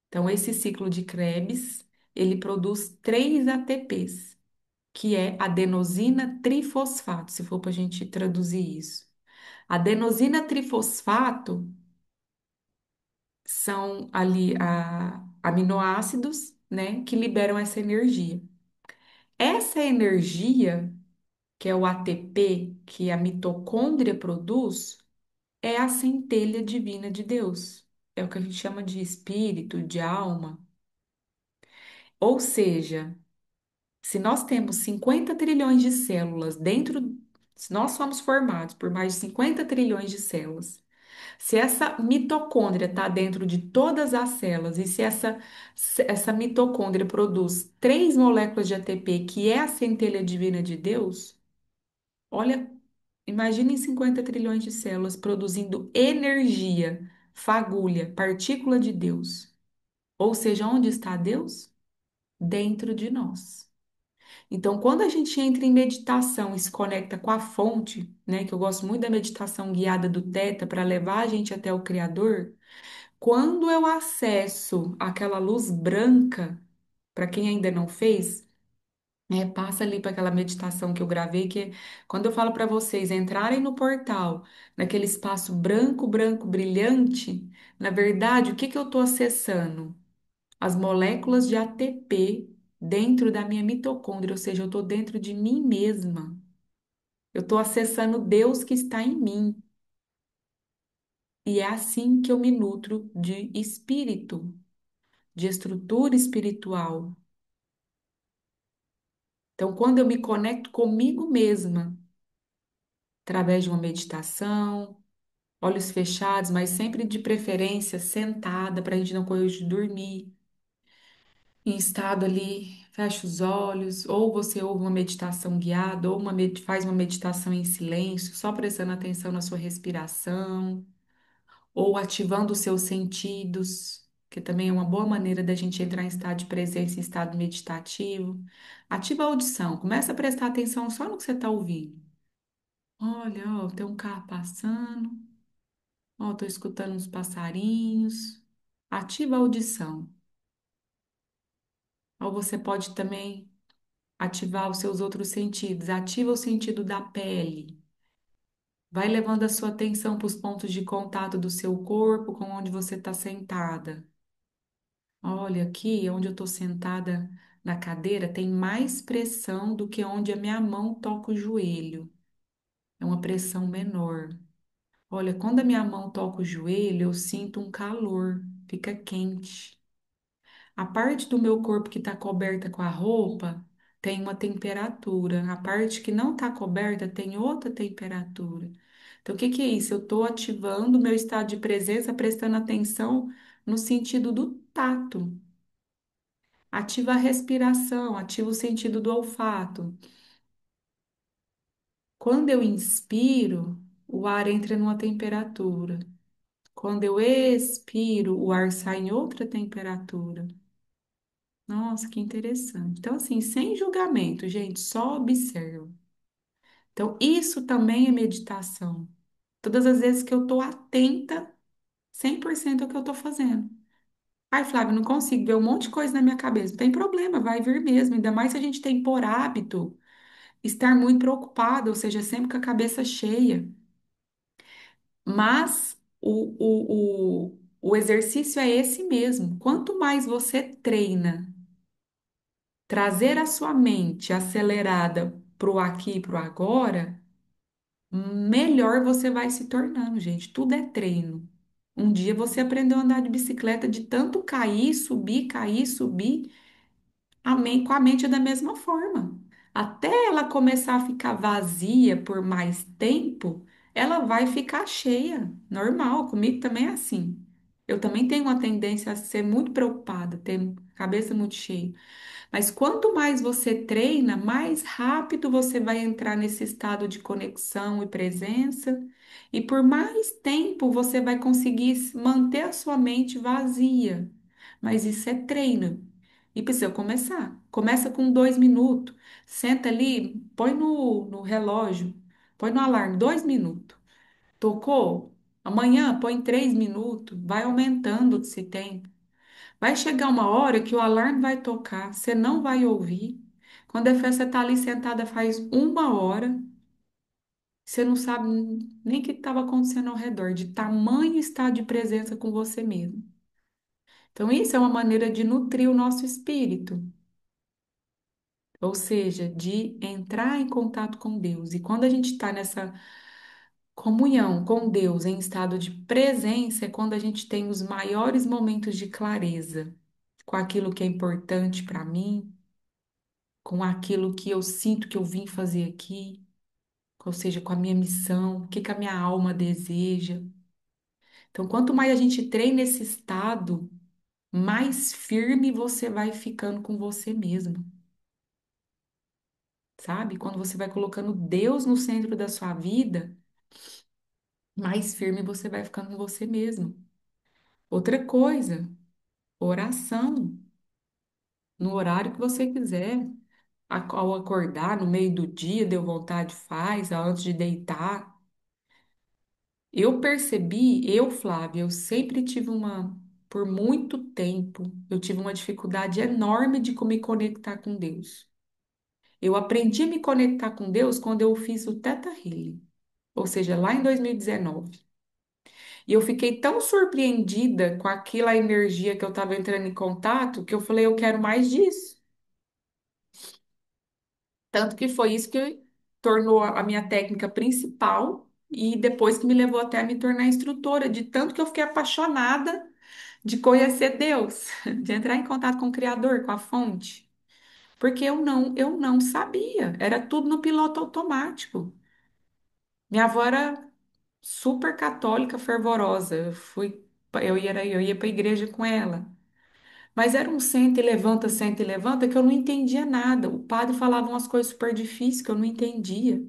Então, esse ciclo de Krebs, ele produz 3 ATPs, que é adenosina trifosfato, se for para a gente traduzir isso. Adenosina trifosfato são ali aminoácidos, né, que liberam essa energia. Essa energia, que é o ATP que a mitocôndria produz, é a centelha divina de Deus. É o que a gente chama de espírito, de alma. Ou seja, se nós temos 50 trilhões de células dentro, se nós somos formados por mais de 50 trilhões de células, se essa mitocôndria está dentro de todas as células e se essa mitocôndria produz 3 moléculas de ATP, que é a centelha divina de Deus, olha, imaginem 50 trilhões de células produzindo energia, fagulha, partícula de Deus. Ou seja, onde está Deus? Dentro de nós. Então, quando a gente entra em meditação e se conecta com a fonte, né, que eu gosto muito da meditação guiada do Teta para levar a gente até o Criador, quando eu acesso aquela luz branca, para quem ainda não fez, passa ali para aquela meditação que eu gravei, que é quando eu falo para vocês entrarem no portal, naquele espaço branco, branco, brilhante, na verdade, o que que eu estou acessando? As moléculas de ATP dentro da minha mitocôndria, ou seja, eu estou dentro de mim mesma. Eu estou acessando Deus que está em mim. E é assim que eu me nutro de espírito, de estrutura espiritual. Então, quando eu me conecto comigo mesma, através de uma meditação, olhos fechados, mas sempre de preferência sentada, para a gente não correr de dormir, em estado ali, fecha os olhos, ou você ouve uma meditação guiada, ou faz uma meditação em silêncio, só prestando atenção na sua respiração, ou ativando os seus sentidos, que também é uma boa maneira da gente entrar em estado de presença, em estado meditativo. Ativa a audição, começa a prestar atenção só no que você está ouvindo. Olha, ó, tem um carro passando, ó, tô escutando uns passarinhos. Ativa a audição. Ou você pode também ativar os seus outros sentidos. Ativa o sentido da pele. Vai levando a sua atenção para os pontos de contato do seu corpo com onde você está sentada. Olha, aqui onde eu estou sentada na cadeira tem mais pressão do que onde a minha mão toca o joelho. É uma pressão menor. Olha, quando a minha mão toca o joelho, eu sinto um calor, fica quente. A parte do meu corpo que está coberta com a roupa tem uma temperatura, a parte que não está coberta tem outra temperatura. Então, o que que é isso? Eu estou ativando o meu estado de presença, prestando atenção no sentido do tato. Ativa a respiração, ativa o sentido do olfato. Quando eu inspiro, o ar entra numa temperatura. Quando eu expiro, o ar sai em outra temperatura. Nossa, que interessante. Então, assim, sem julgamento, gente, só observa. Então, isso também é meditação. Todas as vezes que eu estou atenta, 100% ao que eu estou fazendo. Ai, Flávio, não consigo ver um monte de coisa na minha cabeça. Não tem problema, vai vir mesmo. Ainda mais se a gente tem por hábito estar muito preocupado, ou seja, sempre com a cabeça cheia. Mas o exercício é esse mesmo. Quanto mais você treina, trazer a sua mente acelerada pro aqui e pro agora, melhor você vai se tornando, gente. Tudo é treino. Um dia você aprendeu a andar de bicicleta de tanto cair, subir, com a mente é da mesma forma. Até ela começar a ficar vazia por mais tempo, ela vai ficar cheia. Normal, comigo também é assim. Eu também tenho uma tendência a ser muito preocupada, ter a cabeça muito cheia. Mas quanto mais você treina, mais rápido você vai entrar nesse estado de conexão e presença, e por mais tempo você vai conseguir manter a sua mente vazia. Mas isso é treino. E precisa começar. Começa com 2 minutos. Senta ali, põe no relógio, põe no alarme, 2 minutos. Tocou? Amanhã põe 3 minutos. Vai aumentando esse tempo. Vai chegar uma hora que o alarme vai tocar, você não vai ouvir. Quando a festa está ali sentada faz 1 hora, você não sabe nem o que estava acontecendo ao redor, de tamanho estado de presença com você mesmo. Então, isso é uma maneira de nutrir o nosso espírito, ou seja, de entrar em contato com Deus. E quando a gente está nessa comunhão com Deus em estado de presença, é quando a gente tem os maiores momentos de clareza com aquilo que é importante para mim, com aquilo que eu sinto que eu vim fazer aqui, ou seja, com a minha missão, o que que a minha alma deseja. Então, quanto mais a gente treina esse estado, mais firme você vai ficando com você mesmo, sabe? Quando você vai colocando Deus no centro da sua vida, mais firme você vai ficando com você mesmo. Outra coisa, oração, no horário que você quiser. Ao acordar, no meio do dia, deu vontade, faz, antes de deitar. Eu percebi, Flávia, eu sempre tive por muito tempo, eu tive uma dificuldade enorme de me conectar com Deus. Eu aprendi a me conectar com Deus quando eu fiz o Theta Healing, ou seja, lá em 2019. E eu fiquei tão surpreendida com aquela energia que eu estava entrando em contato, que eu falei, eu quero mais disso. Tanto que foi isso que tornou a minha técnica principal. e depois que me levou até a me tornar instrutora, de tanto que eu fiquei apaixonada de conhecer Deus, de entrar em contato com o Criador, com a fonte, porque eu não sabia, era tudo no piloto automático. Minha avó era super católica, fervorosa. Eu ia para a igreja com ela. Mas era um senta e levanta, que eu não entendia nada. O padre falava umas coisas super difíceis que eu não entendia.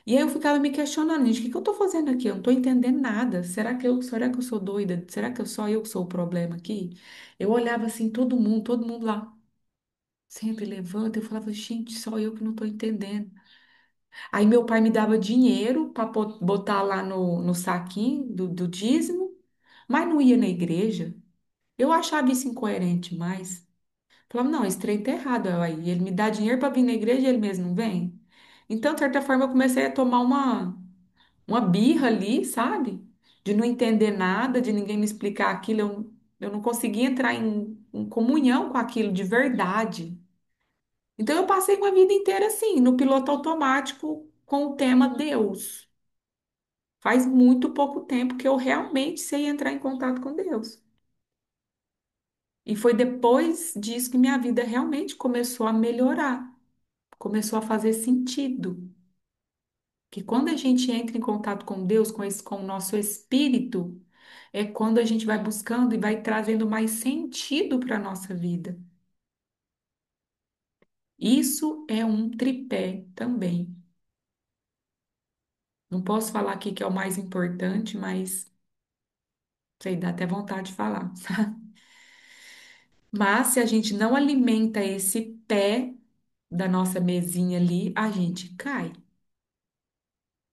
E aí eu ficava me questionando, gente, o que que eu estou fazendo aqui? Eu não estou entendendo nada. Será que eu sou doida? Será que só eu que sou o problema aqui? Eu olhava assim, todo mundo lá, senta e levanta. Eu falava, gente, só eu que não estou entendendo. Aí meu pai me dava dinheiro para botar lá no saquinho do dízimo, mas não ia na igreja. Eu achava isso incoerente, mas falava, não, esse trem tá errado. Aí ele me dá dinheiro para vir na igreja e ele mesmo não vem. Então, de certa forma, eu comecei a tomar uma birra ali, sabe? De não entender nada, de ninguém me explicar aquilo. Eu não conseguia entrar em comunhão com aquilo de verdade. Então, eu passei uma vida inteira assim, no piloto automático, com o tema Deus. Faz muito pouco tempo que eu realmente sei entrar em contato com Deus. E foi depois disso que minha vida realmente começou a melhorar, começou a fazer sentido. Que quando a gente entra em contato com Deus, com o nosso espírito, é quando a gente vai buscando e vai trazendo mais sentido para a nossa vida. Isso é um tripé também. Não posso falar aqui que é o mais importante, mas sei, dá até vontade de falar. Mas se a gente não alimenta esse pé da nossa mesinha ali, a gente cai.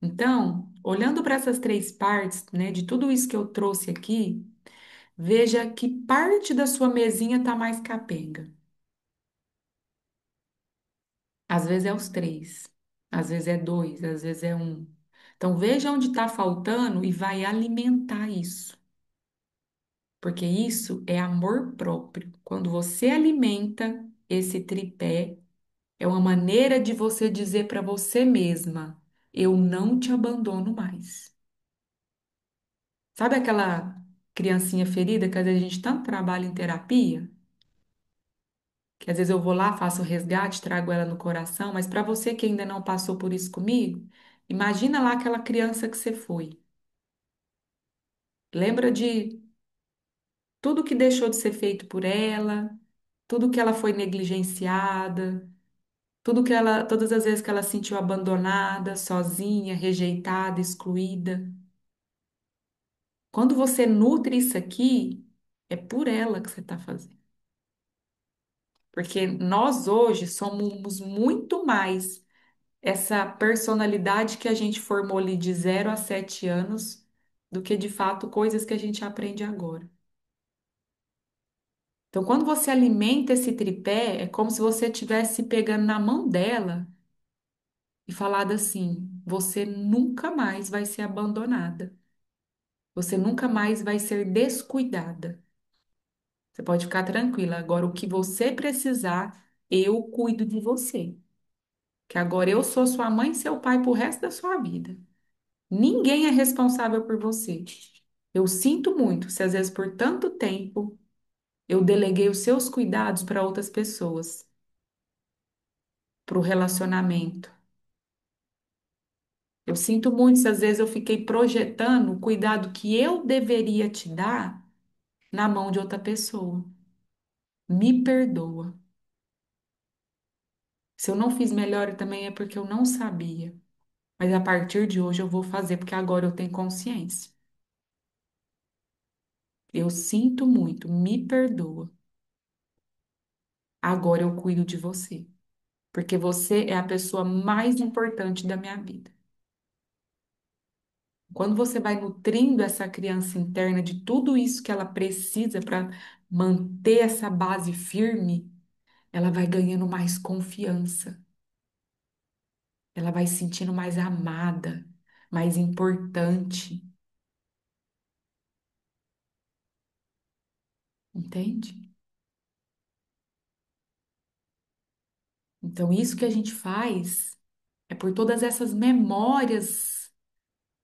Então, olhando para essas três partes, né, de tudo isso que eu trouxe aqui, veja que parte da sua mesinha está mais capenga. Às vezes é os três, às vezes é dois, às vezes é um. Então, veja onde está faltando e vai alimentar isso, porque isso é amor próprio. Quando você alimenta esse tripé, é uma maneira de você dizer para você mesma: eu não te abandono mais. Sabe aquela criancinha ferida que às vezes a gente tanto trabalha em terapia? Que às vezes eu vou lá, faço o resgate, trago ela no coração, mas para você que ainda não passou por isso comigo, imagina lá aquela criança que você foi. Lembra de tudo que deixou de ser feito por ela, tudo que ela foi negligenciada, todas as vezes que ela se sentiu abandonada, sozinha, rejeitada, excluída. Quando você nutre isso aqui, é por ela que você está fazendo. Porque nós hoje somos muito mais essa personalidade que a gente formou ali de 0 a 7 anos do que de fato coisas que a gente aprende agora. Então, quando você alimenta esse tripé, é como se você estivesse pegando na mão dela e falado assim: você nunca mais vai ser abandonada, você nunca mais vai ser descuidada. Você pode ficar tranquila. Agora, o que você precisar, eu cuido de você. Que agora eu sou sua mãe e seu pai pro resto da sua vida. Ninguém é responsável por você. Eu sinto muito se às vezes por tanto tempo eu deleguei os seus cuidados para outras pessoas, para o relacionamento. Eu sinto muito se às vezes eu fiquei projetando o cuidado que eu deveria te dar na mão de outra pessoa. Me perdoa. Se eu não fiz melhor também é porque eu não sabia. Mas a partir de hoje eu vou fazer, porque agora eu tenho consciência. Eu sinto muito, me perdoa. Agora eu cuido de você, porque você é a pessoa mais importante da minha vida. Quando você vai nutrindo essa criança interna de tudo isso que ela precisa para manter essa base firme, ela vai ganhando mais confiança, ela vai se sentindo mais amada, mais importante, entende? Então, isso que a gente faz é por todas essas memórias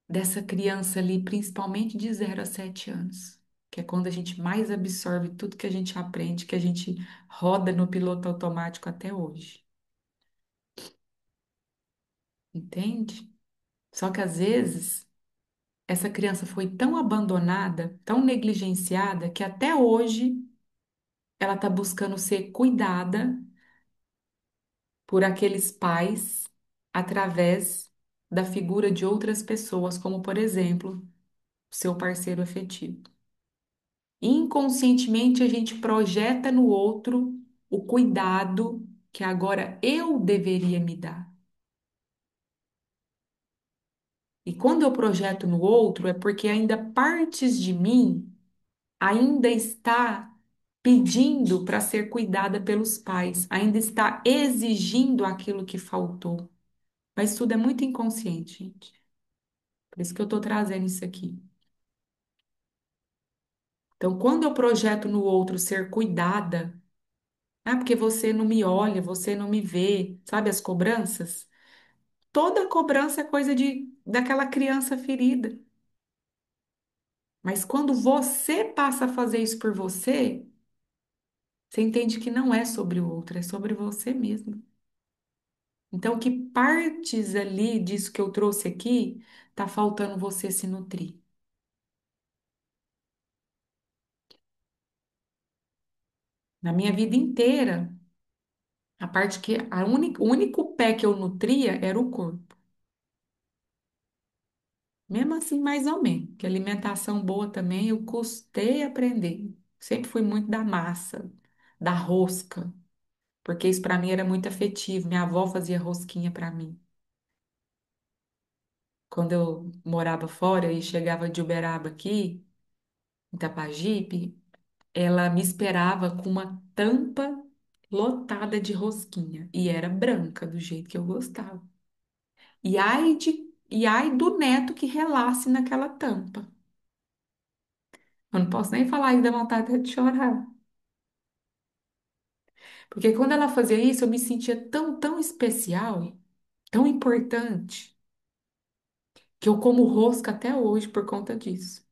dessa criança ali, principalmente de 0 a 7 anos, que é quando a gente mais absorve tudo que a gente aprende, que a gente roda no piloto automático até hoje, entende? Só que às vezes essa criança foi tão abandonada, tão negligenciada, que até hoje ela está buscando ser cuidada por aqueles pais através da figura de outras pessoas, como por exemplo, seu parceiro afetivo. Inconscientemente a gente projeta no outro o cuidado que agora eu deveria me dar. E quando eu projeto no outro é porque ainda partes de mim ainda está pedindo para ser cuidada pelos pais, ainda está exigindo aquilo que faltou. Mas tudo é muito inconsciente, gente. Por isso que eu estou trazendo isso aqui. Então, quando eu projeto no outro ser cuidada, porque você não me olha, você não me vê, sabe as cobranças? Toda cobrança é coisa daquela criança ferida. Mas quando você passa a fazer isso por você, você entende que não é sobre o outro, é sobre você mesmo. Então, que partes ali disso que eu trouxe aqui tá faltando você se nutrir? Na minha vida inteira, a parte que o único pé que eu nutria era o corpo. Mesmo assim, mais ou menos, que alimentação boa também eu custei aprender. Sempre fui muito da massa, da rosca, porque isso para mim era muito afetivo. Minha avó fazia rosquinha para mim. Quando eu morava fora e chegava de Uberaba aqui, em Itapajipe, ela me esperava com uma tampa lotada de rosquinha e era branca do jeito que eu gostava. E ai do neto que relasse naquela tampa. Eu não posso nem falar e dá vontade até de chorar. Porque quando ela fazia isso, eu me sentia tão especial, tão importante, que eu como rosca até hoje por conta disso.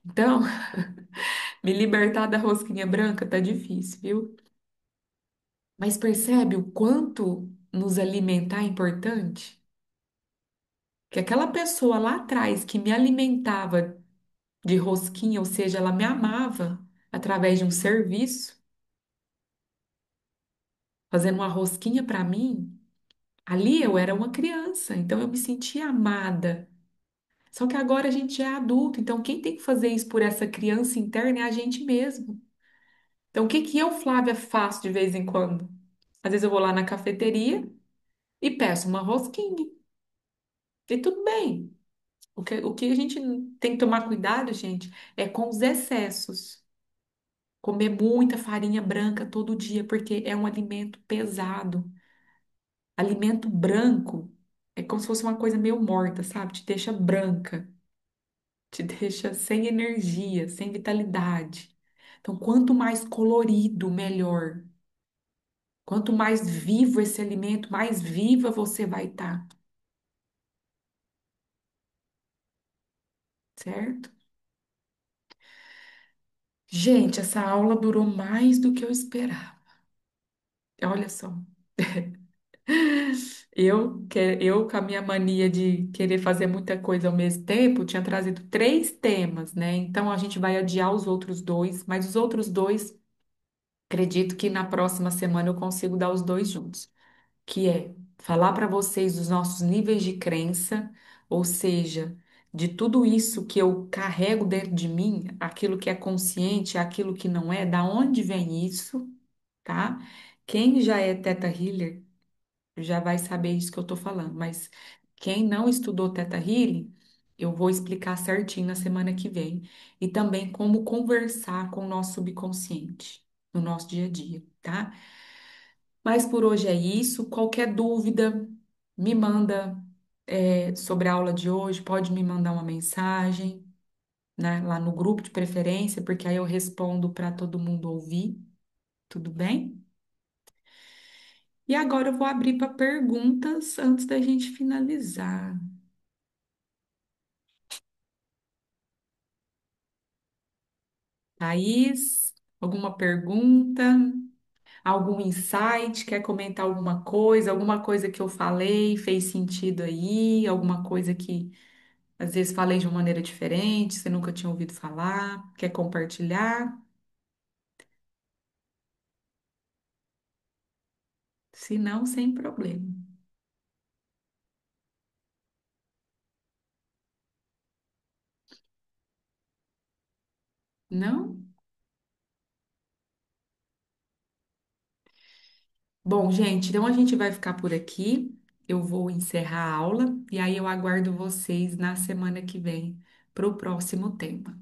Então, me libertar da rosquinha branca tá difícil, viu? Mas percebe o quanto nos alimentar é importante? Que aquela pessoa lá atrás que me alimentava de rosquinha, ou seja, ela me amava através de um serviço, fazendo uma rosquinha para mim, ali eu era uma criança, então eu me sentia amada. Só que agora a gente já é adulto, então quem tem que fazer isso por essa criança interna é a gente mesmo. Então o que que eu, Flávia, faço de vez em quando? Às vezes eu vou lá na cafeteria e peço uma rosquinha. E tudo bem. O que a gente tem que tomar cuidado, gente, é com os excessos. Comer muita farinha branca todo dia, porque é um alimento pesado. Alimento branco é como se fosse uma coisa meio morta, sabe? Te deixa branca, te deixa sem energia, sem vitalidade. Então, quanto mais colorido, melhor. Quanto mais vivo esse alimento, mais viva você vai estar, certo? Gente, essa aula durou mais do que eu esperava. Olha só. Eu, com a minha mania de querer fazer muita coisa ao mesmo tempo, tinha trazido 3 temas, né? Então a gente vai adiar os outros dois, mas os outros dois, acredito que na próxima semana eu consigo dar os dois juntos, que é falar para vocês dos nossos níveis de crença, ou seja, de tudo isso que eu carrego dentro de mim, aquilo que é consciente, aquilo que não é, da onde vem isso, tá? Quem já é Teta Healer já vai saber isso que eu tô falando, mas quem não estudou Teta Healing, eu vou explicar certinho na semana que vem. E também como conversar com o nosso subconsciente no nosso dia a dia, tá? Mas por hoje é isso. Qualquer dúvida, me manda, sobre a aula de hoje, pode me mandar uma mensagem, né, lá no grupo de preferência, porque aí eu respondo para todo mundo ouvir, tudo bem? E agora eu vou abrir para perguntas antes da gente finalizar. Thaís, alguma pergunta? Algum insight? Quer comentar alguma coisa? Alguma coisa que eu falei fez sentido aí? Alguma coisa que às vezes falei de uma maneira diferente, você nunca tinha ouvido falar? Quer compartilhar? Se não, sem problema. Não? Bom, gente, então a gente vai ficar por aqui. Eu vou encerrar a aula e aí eu aguardo vocês na semana que vem para o próximo tema.